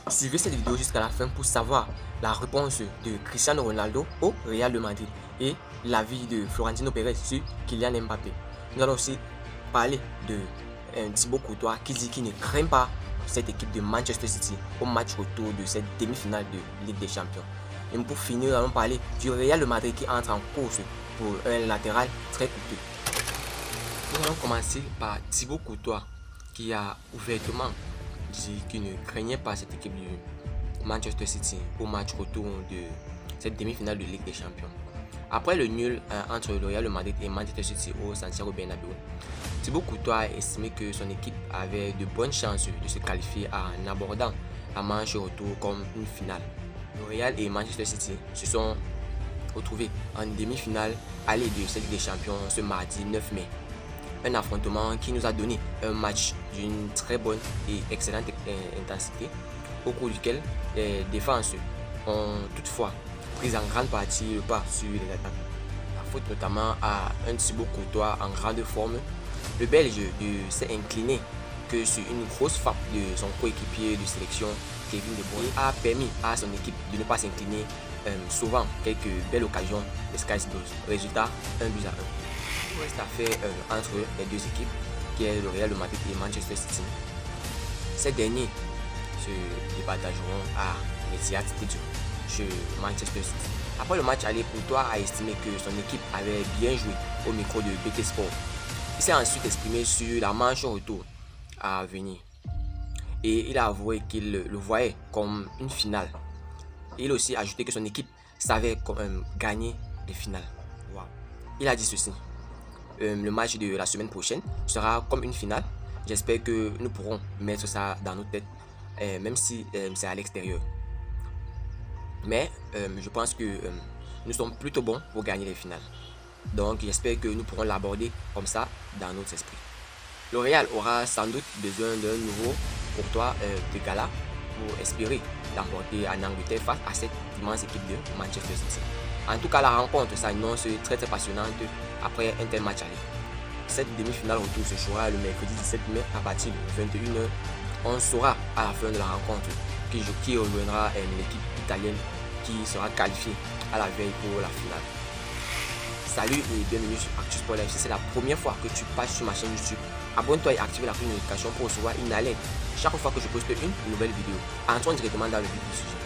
Suivez cette vidéo jusqu'à la fin pour savoir la réponse de Cristiano Ronaldo au Real de Madrid et l'avis de Florentino Pérez sur Kylian Mbappé. Nous allons aussi parler de Thibaut Courtois qui dit qu'il ne craint pas cette équipe de Manchester City au match retour de cette demi-finale de Ligue des Champions. Et pour finir, nous allons parler du Real de Madrid qui entre en course pour un latéral très coûteux. Nous allons commencer par Thibaut Courtois qui a ouvertement dit qu'il ne craignait pas cette équipe du Manchester City au match retour de cette demi-finale de Ligue des Champions. Après le nul entre le Real de Madrid et Manchester City au Santiago Bernabéu, Thibaut Courtois a estimé que son équipe avait de bonnes chances de se qualifier en abordant la manche retour comme une finale. Le Real et Manchester City se sont retrouvés en demi-finale aller de cette Ligue des Champions ce mardi 9 mai. Un affrontement qui nous a donné un match d'une très bonne et excellente intensité, au cours duquel les défenses ont toutefois pris en grande partie le pas sur les attaques. La faute notamment à un Thibaut Courtois en grande forme. Le Belge s'est incliné que sur une grosse frappe de son coéquipier de sélection Kevin De Bruyne a permis à son équipe de ne pas s'incliner, sauvant quelques belles occasions de Sky Blues. Résultat 1-1. Il reste à faire entre les deux équipes qui est le Real de Madrid et Manchester City. Ces derniers se départageront à l'Etihad Stadium chez Manchester City. Après le match aller, Courtois a estimé que son équipe avait bien joué au micro de BT Sport. Il s'est ensuite exprimé sur la manche retour à venir et il a avoué qu'il le voyait comme une finale. Il a aussi ajouté que son équipe savait gagner les finales. Wow. Il a dit ceci: le match de la semaine prochaine sera comme une finale. J'espère que nous pourrons mettre ça dans nos têtes, même si c'est à l'extérieur. Mais je pense que nous sommes plutôt bons pour gagner les finales. Donc j'espère que nous pourrons l'aborder comme ça dans notre esprit. Le Real aura sans doute besoin d'un nouveau Courtois de gala pour espérer l'emporter en Angleterre face à cette immense équipe de Manchester City. En tout cas, la rencontre s'annonce très passionnante après un tel match aller. Cette demi-finale retour se jouera le mercredi 17 mai à partir de 21h. On saura à la fin de la rencontre qui rejoindra l'équipe italienne qui sera qualifiée à la veille pour la finale. Salut et bienvenue sur Actu Sport Live. Si c'est la première fois que tu passes sur ma chaîne YouTube, abonne-toi et active la cloche de notification pour recevoir une alerte chaque fois que je poste une nouvelle vidéo. Entrons directement dans le vif du sujet.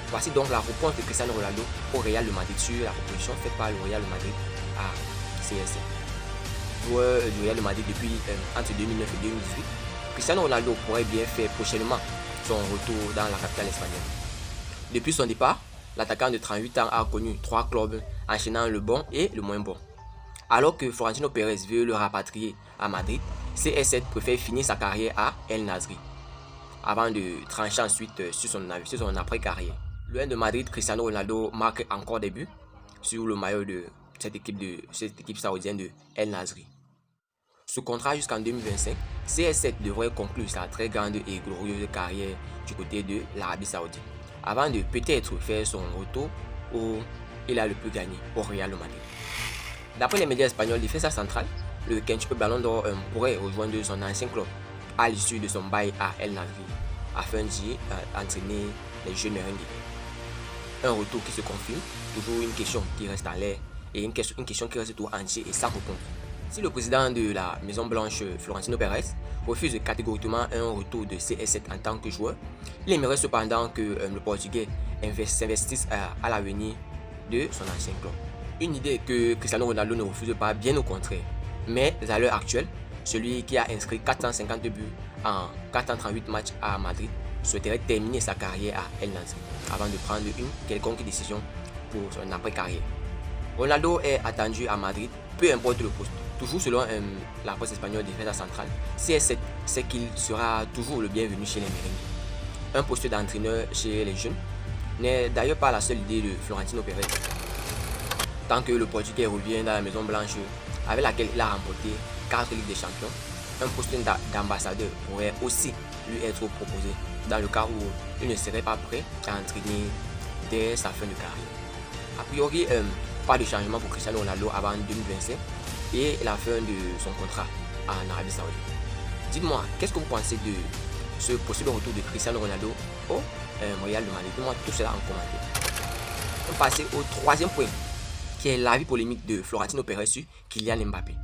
Voici donc la réponse de Cristiano Ronaldo au Real de Madrid sur la proposition faite par le Real de Madrid à CR7. Joueur du Real de Madrid depuis entre 2009 et 2018, Cristiano Ronaldo pourrait bien faire prochainement son retour dans la capitale espagnole. Depuis son départ, l'attaquant de 38 ans a connu 3 clubs, enchaînant le bon et le moins bon. Alors que Florentino Pérez veut le rapatrier à Madrid, CR7 préfère finir sa carrière à El Nasri, avant de trancher ensuite sur son après-carrière. Loin de Madrid, Cristiano Ronaldo marque encore des buts sur le maillot de cette équipe saoudienne de El Nasri. Sous contrat jusqu'en 2025, CR7 devrait conclure sa très grande et glorieuse carrière du côté de l'Arabie Saoudite, avant de peut-être faire son retour où il a le plus gagné, au Real de Madrid. D'après les médias espagnols, défenseur central, le quintuple Ballon d'Or pourrait rejoindre son ancien club à l'issue de son bail à El Nasri, afin d'y entraîner les jeunes merengues. Un retour qui se confirme, toujours une question qui reste en l'air et une question qui reste tout entier et sans réponse. Si le président de la Maison Blanche, Florentino Pérez, refuse catégoriquement un retour de CR7 en tant que joueur, il aimerait cependant que le Portugais s'investisse à l'avenir de son ancien club. Une idée que Cristiano Ronaldo ne refuse pas, bien au contraire. Mais à l'heure actuelle, celui qui a inscrit 450 buts en 438 matchs à Madrid souhaiterait terminer sa carrière à El Nasri avant de prendre une quelconque décision pour son après-carrière. Ronaldo est attendu à Madrid, peu importe le poste. Toujours selon la presse espagnole défenseur central, CR7 sait qu'il sera toujours le bienvenu chez les merengues. Un poste d'entraîneur chez les jeunes n'est d'ailleurs pas la seule idée de Florentino Pérez. Tant que le Portugais revient dans la Maison Blanche, avec laquelle il a remporté 4 Ligues des Champions, un poste d'ambassadeur pourrait aussi lui être proposé dans le cas où il ne serait pas prêt à entraîner dès sa fin de carrière. A priori, pas de changement pour Cristiano Ronaldo avant 2025 et la fin de son contrat en Arabie Saoudite. Dites-moi, qu'est-ce que vous pensez de ce possible retour de Cristiano Ronaldo au Real de Madrid? Dis-moi tout cela en commentaire. On va passer au troisième point, qui est l'avis polémique de Florentino Pérez sur Kylian Mbappé.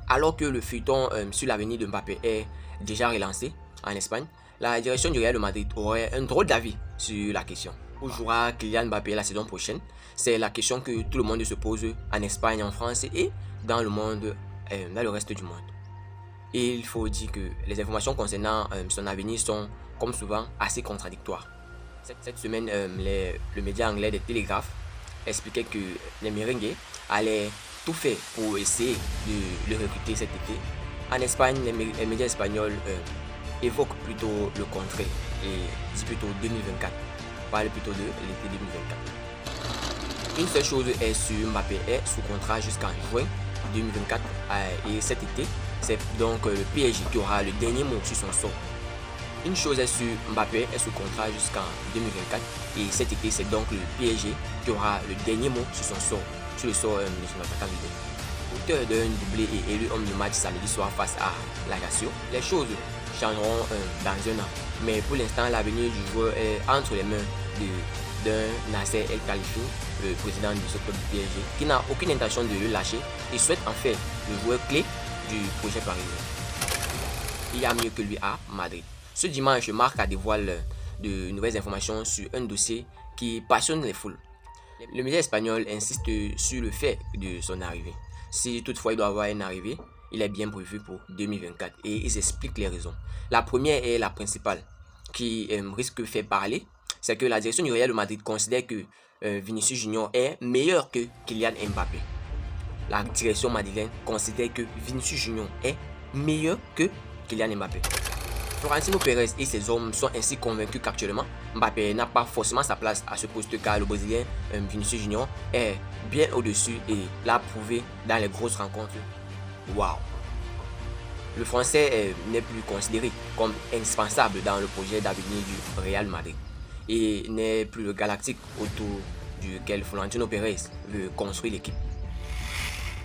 Alors que le feuilleton sur l'avenir de Mbappé est déjà relancé en Espagne, la direction du Real de Madrid aurait un drôle d'avis sur la question. Où jouera Kylian Mbappé la saison prochaine? C'est la question que tout le monde se pose en Espagne, en France et dans le monde, dans le reste du monde. Et il faut dire que les informations concernant son avenir sont, comme souvent, assez contradictoires. Cette semaine, le média anglais The Telegraph expliquait que les merengues allaient tout faire pour essayer de le recruter cet été. En Espagne, les médias espagnols évoquent plutôt le contraire et disent plutôt 2024. Parlent plutôt de l'été 2024. Une seule chose est sûre, Mbappé est sous contrat jusqu'en juin 2024 et cet été, c'est donc le PSG qui aura le dernier mot sur son sort. Une chose est sûre, Mbappé est sous contrat jusqu'en 2024 et cet été, c'est donc le PSG qui aura le dernier mot sur son sort, sur le sort de son attaquant vidéo. Auteur d'un doublé et élu homme du match samedi soir face à l'Ajaccio, les choses changeront dans un an. Mais pour l'instant, l'avenir du joueur est entre les mains d'un Nasser El Khelaïfi, le président de ce club du PSG, qui n'a aucune intention de le lâcher et souhaite en faire le joueur clé du projet parisien. Il y a mieux que lui à Madrid. Ce dimanche, Marca dévoile de nouvelles informations sur un dossier qui passionne les foules. Le média espagnol insiste sur le fait de son arrivée. Si toutefois il doit avoir une arrivée, il est bien prévu pour 2024 et ils expliquent les raisons. La première et la principale qui risque de faire parler, c'est que la direction du Real de Madrid considère que Vinicius Junior est meilleur que Kylian Mbappé. La direction madrilène considère que Vinicius Junior est meilleur que Kylian Mbappé. Florentino Pérez et ses hommes sont ainsi convaincus qu'actuellement, Mbappé n'a pas forcément sa place à ce poste car le Brésilien Vinicius Junior est bien au-dessus et l'a prouvé dans les grosses rencontres. Waouh! Le Français n'est plus considéré comme indispensable dans le projet d'avenir du Real Madrid et n'est plus le galactique autour duquel Florentino Pérez veut construire l'équipe.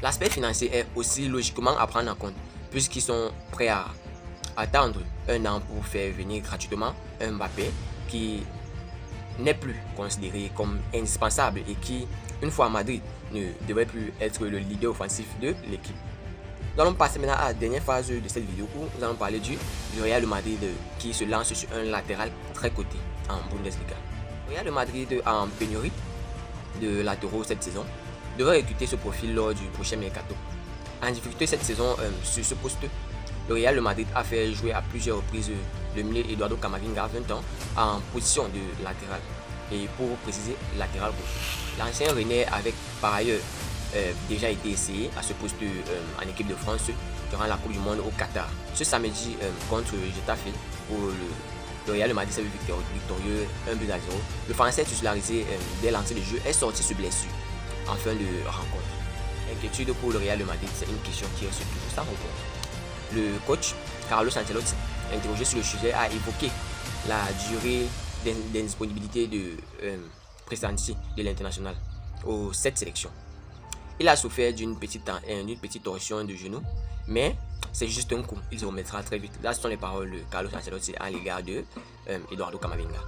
L'aspect financier est aussi logiquement à prendre en compte puisqu'ils sont prêts à attendre un an pour faire venir gratuitement un Mbappé qui n'est plus considéré comme indispensable et qui, une fois à Madrid, ne devrait plus être le leader offensif de l'équipe. Nous allons passer maintenant à la dernière phase de cette vidéo où nous allons parler du Real de Madrid qui se lance sur un latéral très coté en Bundesliga. Le Real de Madrid en pénurie de latéraux cette saison devrait recruter ce profil lors du prochain mercato. En difficulté cette saison sur ce poste, le Real de Madrid a fait jouer à plusieurs reprises le milieu Eduardo Camavinga, 20 ans, en position de latéral. Et pour préciser, latéral gauche. L'ancien Rennais avait par ailleurs déjà été essayé à ce poste en équipe de France durant la Coupe du Monde au Qatar. Ce samedi contre Getafe, où le Real de Madrid s'est vu victorieux 1-0. Le Français titularisé dès l'entrée de jeu est sorti sur blessure en fin de rencontre. L'inquiétude pour le Real de Madrid, c'est une question qui reste toujours sans réponse. Le coach Carlo Ancelotti, interrogé sur le sujet, a évoqué la durée d'indisponibilité de Pressanti de l'international aux 7 sélections. Il a souffert d'une petite torsion de genou, mais c'est juste un coup, il se remettra très vite. Là, ce sont les paroles de Carlo Ancelotti à l'égard de Eduardo Camavinga.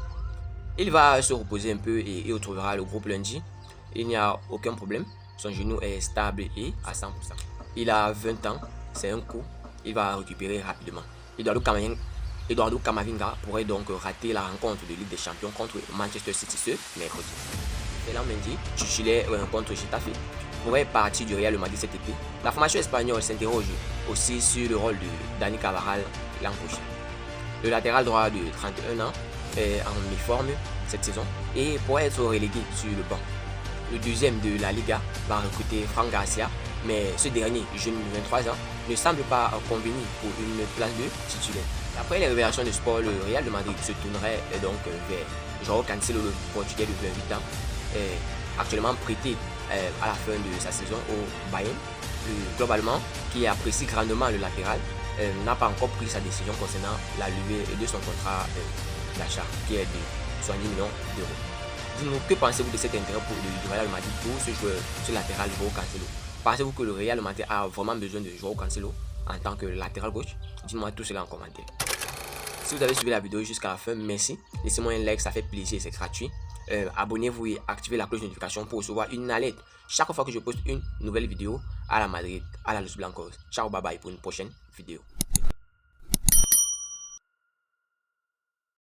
Il va se reposer un peu et il retrouvera le groupe lundi. Il n'y a aucun problème, son genou est stable et à 100%. Il a 20 ans, c'est un coup. Il va récupérer rapidement. Eduardo Camavinga pourrait donc rater la rencontre de Ligue des Champions contre Manchester City ce mercredi. Ferland Mendy, titulaire contre Getafe, pourrait partir du Real de Madrid cet été. La formation espagnole s'interroge aussi sur le rôle de Dani Carvajal l'an prochain. Le latéral droit de 31 ans est en méforme cette saison et pourrait être relégué sur le banc. Le deuxième de la Liga va recruter Fran Garcia, mais ce dernier, jeune de 23 ans, ne semble pas convenir pour une place de titulaire. Après les révélations de sport, le Real de Madrid se tournerait donc vers João Cancelo, le Portugais de 28 ans, actuellement prêté à la fin de sa saison au Bayern. Le club allemand, qui apprécie grandement le latéral, n'a pas encore pris sa décision concernant la levée de son contrat d'achat, qui est de 70 millions d'euros. Dites-nous, que pensez-vous de cet intérêt pour le Real de Madrid pour ce latéral João Cancelo? Pensez-vous que le Real de Madrid a vraiment besoin de João Cancelo en tant que latéral gauche? Dites-moi tout cela en commentaire. Si vous avez suivi la vidéo jusqu'à la fin, merci. Laissez-moi un like, ça fait plaisir, c'est gratuit. Abonnez-vous et activez la cloche de notification pour recevoir une alerte chaque fois que je poste une nouvelle vidéo à la Madrid, à la Los Blancos. Ciao, bye bye pour une prochaine vidéo.